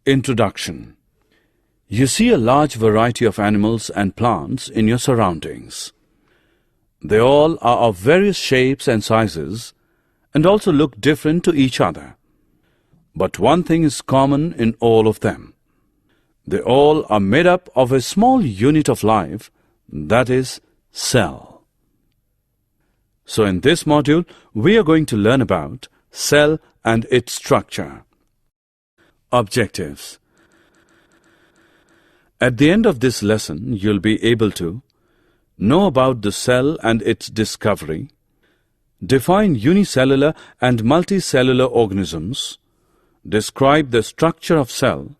Introduction. You see a large variety of animals and plants in your surroundings. They all are of various shapes and sizes and also look different to each other. But one thing is common in all of them. They all are made up of a small unit of life, that is, cell. So in this module, we are going to learn about cell and its structure. Objectives. At the end of this lesson, you'll be able to know about the cell and its discovery, define unicellular and multicellular organisms, describe the structure of cell,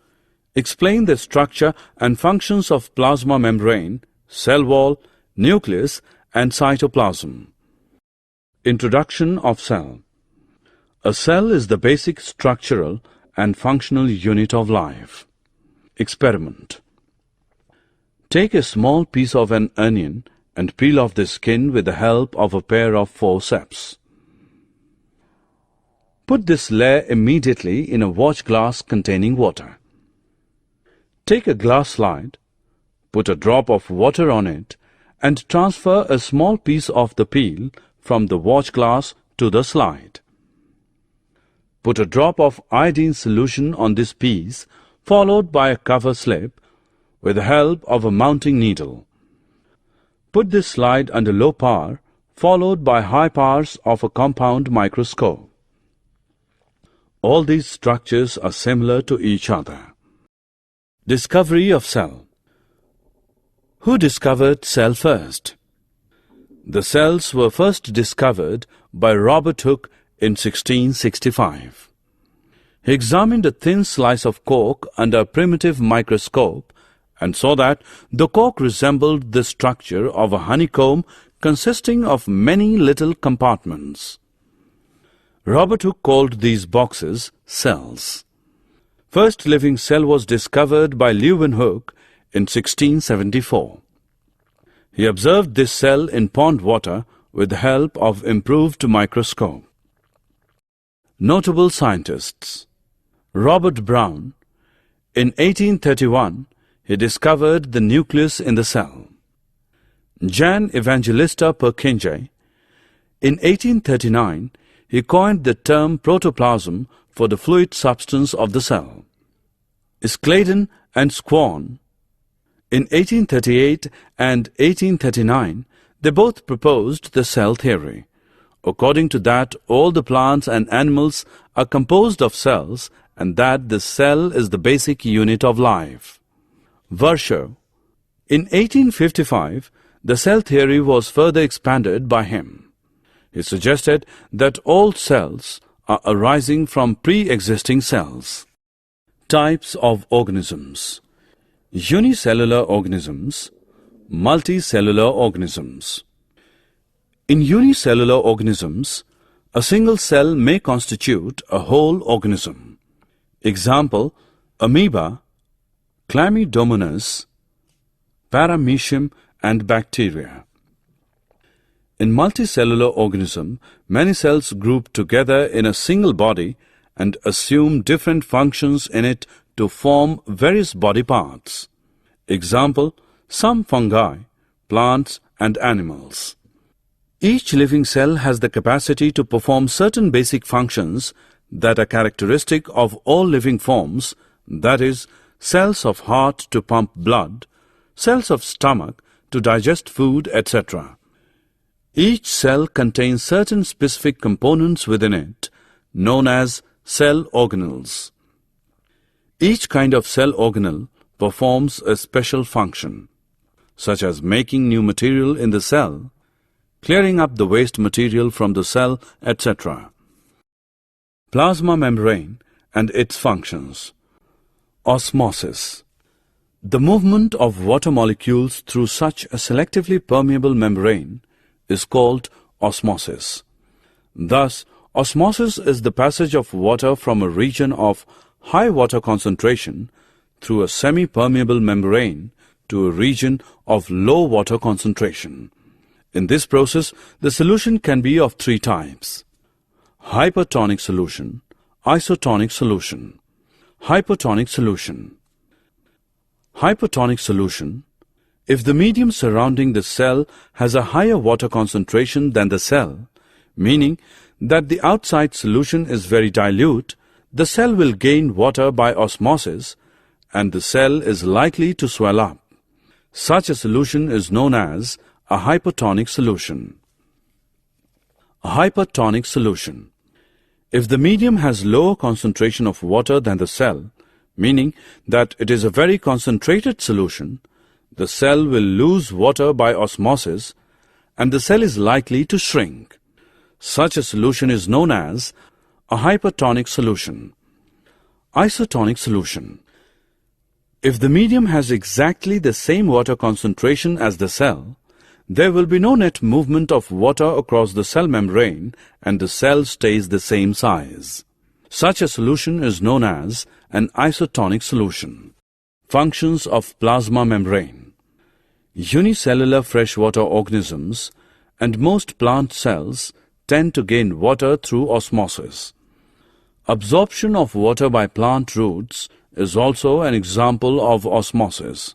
explain the structure and functions of plasma membrane, cell wall, nucleus and cytoplasm. Introduction of cell. A cell is the basic structural and functional unit of life. Experiment. Take a small piece of an onion and peel off the skin with the help of a pair of forceps. Put this layer immediately in a watch glass containing water. Take a glass slide, put a drop of water on it and transfer a small piece of the peel from the watch glass to the slide. Put a drop of iodine solution on this piece, followed by a cover slip with the help of a mounting needle. Put this slide under low power, followed by high powers of a compound microscope. All these structures are similar to each other. Discovery of cell. Who discovered cell first? The cells were first discovered by Robert Hooke in 1665. He examined a thin slice of cork under a primitive microscope and saw that the cork resembled the structure of a honeycomb consisting of many little compartments. Robert Hooke called these boxes cells. First living cell was discovered by Leeuwenhoek in 1674. He observed this cell in pond water with the help of improved microscope. Notable scientists. Robert Brown. In 1831, he discovered the nucleus in the cell. Jan Evangelista Purkinje. In 1839, he coined the term protoplasm for the fluid substance of the cell. Scladen and Squan. In 1838 and 1839, they both proposed the cell theory. According to that, all the plants and animals are composed of cells and that the cell is the basic unit of life. Virchow. In 1855, the cell theory was further expanded by him. He suggested that all cells are arising from pre-existing cells. Types of organisms. Unicellular organisms, multicellular organisms. In unicellular organisms, a single cell may constitute a whole organism. Example, amoeba, Chlamydomonas, Paramecium and bacteria. In multicellular organism, many cells group together in a single body and assume different functions in it to form various body parts. Example, some fungi, plants and animals. Each living cell has the capacity to perform certain basic functions that are characteristic of all living forms, that is, cells of heart to pump blood, cells of stomach to digest food, etc. Each cell contains certain specific components within it, known as cell organelles. Each kind of cell organelle performs a special function, such as making new material in the cell, clearing up the waste material from the cell, etc. Plasma membrane and its functions. Osmosis. The movement of water molecules through such a selectively permeable membrane is called osmosis. Thus, osmosis is the passage of water from a region of high water concentration through a semi-permeable membrane to a region of low water concentration. In this process, the solution can be of three types: hypertonic solution, isotonic solution. Hypertonic solution. Hypertonic solution. If the medium surrounding the cell has a higher water concentration than the cell, meaning that the outside solution is very dilute, the cell will gain water by osmosis and the cell is likely to swell up. Such a solution is known as a hypertonic solution. A hypertonic solution. If the medium has lower concentration of water than the cell, meaning that it is a very concentrated solution, the cell will lose water by osmosis and the cell is likely to shrink. Such a solution is known as a hypertonic solution. Isotonic solution. If the medium has exactly the same water concentration as the cell, there will be no net movement of water across the cell membrane and the cell stays the same size. Such a solution is known as an isotonic solution. Functions of plasma membrane. Unicellular freshwater organisms and most plant cells tend to gain water through osmosis. Absorption of water by plant roots is also an example of osmosis.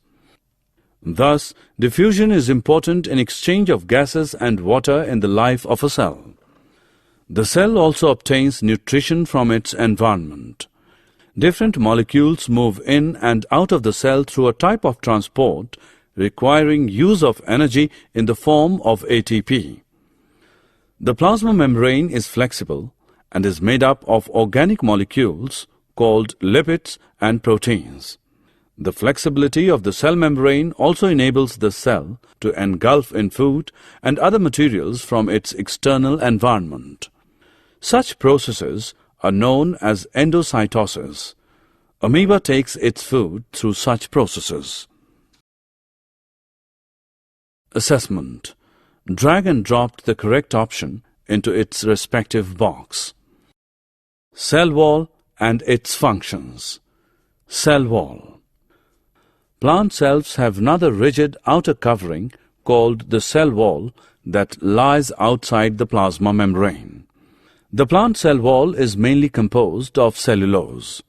Thus, diffusion is important in exchange of gases and water in the life of a cell. The cell also obtains nutrition from its environment. Different molecules move in and out of the cell through a type of transport requiring use of energy in the form of ATP. The plasma membrane is flexible and is made up of organic molecules called lipids and proteins. The flexibility of the cell membrane also enables the cell to engulf in food and other materials from its external environment. Such processes are known as endocytosis. Amoeba takes its food through such processes. Assessment. Drag and drop the correct option into its respective box. Cell wall and its functions. Cell wall. Plant cells have another rigid outer covering called the cell wall that lies outside the plasma membrane. The plant cell wall is mainly composed of cellulose.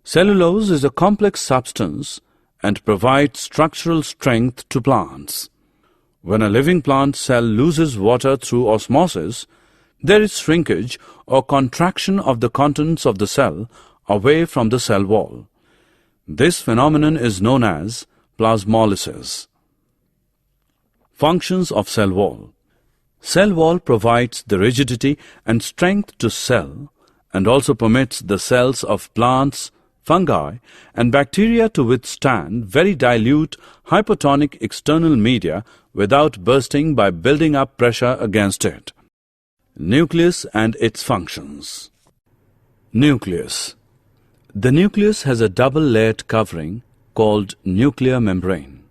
Cellulose is a complex substance and provides structural strength to plants. When a living plant cell loses water through osmosis, there is shrinkage or contraction of the contents of the cell away from the cell wall. This phenomenon is known as plasmolysis. Functions of cell wall. Cell wall provides the rigidity and strength to cell and also permits the cells of plants, fungi and bacteria to withstand very dilute hypertonic external media without bursting by building up pressure against it. Nucleus and its functions. Nucleus. The nucleus has a double-layered covering called nuclear membrane.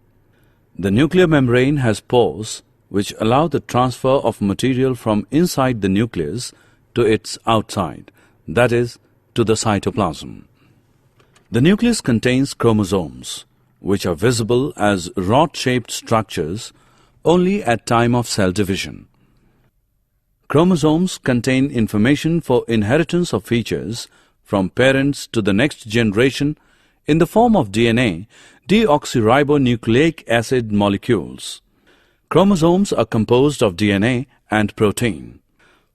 The nuclear membrane has pores which allow the transfer of material from inside the nucleus to its outside, that is, to the cytoplasm. The nucleus contains chromosomes, which are visible as rod-shaped structures only at time of cell division. Chromosomes contain information for inheritance of features from parents to the next generation in the form of DNA, deoxyribonucleic acid molecules. Chromosomes are composed of DNA and protein.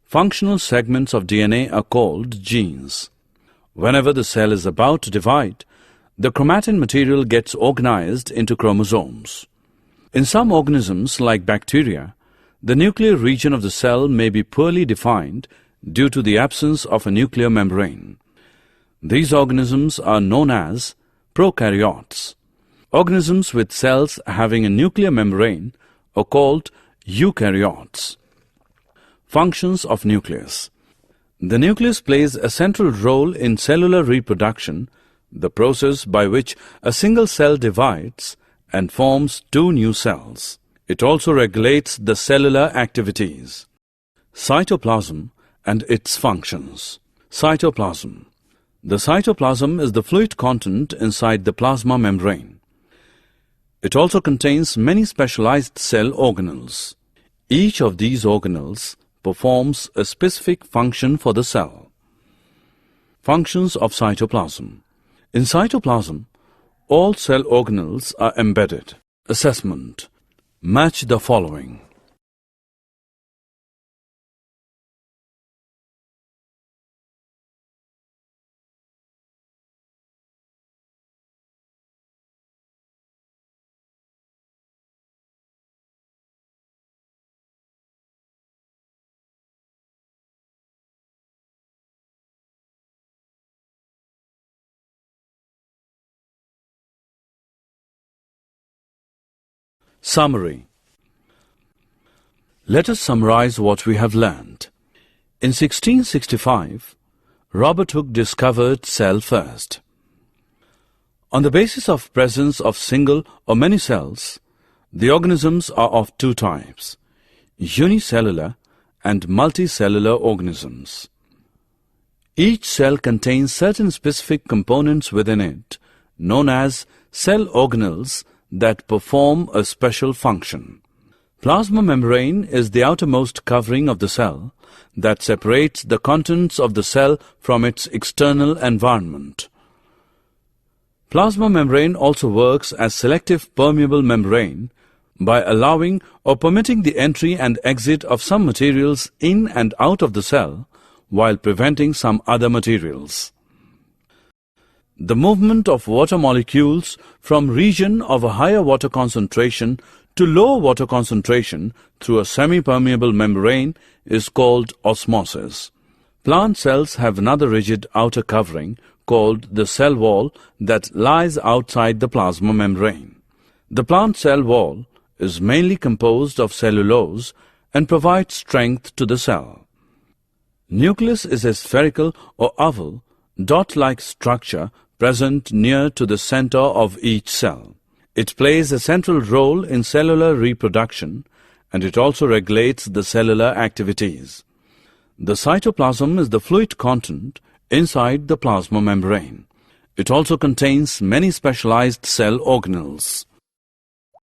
Functional segments of DNA are called genes. Whenever the cell is about to divide, the chromatin material gets organized into chromosomes. In some organisms, like bacteria, the nuclear region of the cell may be poorly defined due to the absence of a nuclear membrane. These organisms are known as prokaryotes. Organisms with cells having a nuclear membrane are called eukaryotes. Functions of nucleus. The nucleus plays a central role in cellular reproduction, the process by which a single cell divides and forms two new cells. It also regulates the cellular activities. Cytoplasm and its functions. Cytoplasm. The cytoplasm is the fluid content inside the plasma membrane. It also contains many specialized cell organelles. Each of these organelles performs a specific function for the cell. Functions of cytoplasm. In cytoplasm, all cell organelles are embedded. Assessment. Match the following. Summary. Let us summarize what we have learned. In 1665, Robert Hooke discovered cell first. On the basis of presence of single or many cells, the organisms are of two types, unicellular and multicellular organisms. Each cell contains certain specific components within it, known as cell organelles, that perform a special function. Plasma membrane is the outermost covering of the cell that separates the contents of the cell from its external environment. Plasma membrane also works as selective permeable membrane by allowing or permitting the entry and exit of some materials in and out of the cell while preventing some other materials. The movement of water molecules from region of a higher water concentration to lower water concentration through a semi-permeable membrane is called osmosis. Plant cells have another rigid outer covering called the cell wall that lies outside the plasma membrane. The plant cell wall is mainly composed of cellulose and provides strength to the cell. Nucleus is a spherical or oval, dot-like structure present near to the center of each cell. It plays a central role in cellular reproduction, and it also regulates the cellular activities. The cytoplasm is the fluid content inside the plasma membrane. It also contains many specialized cell organelles.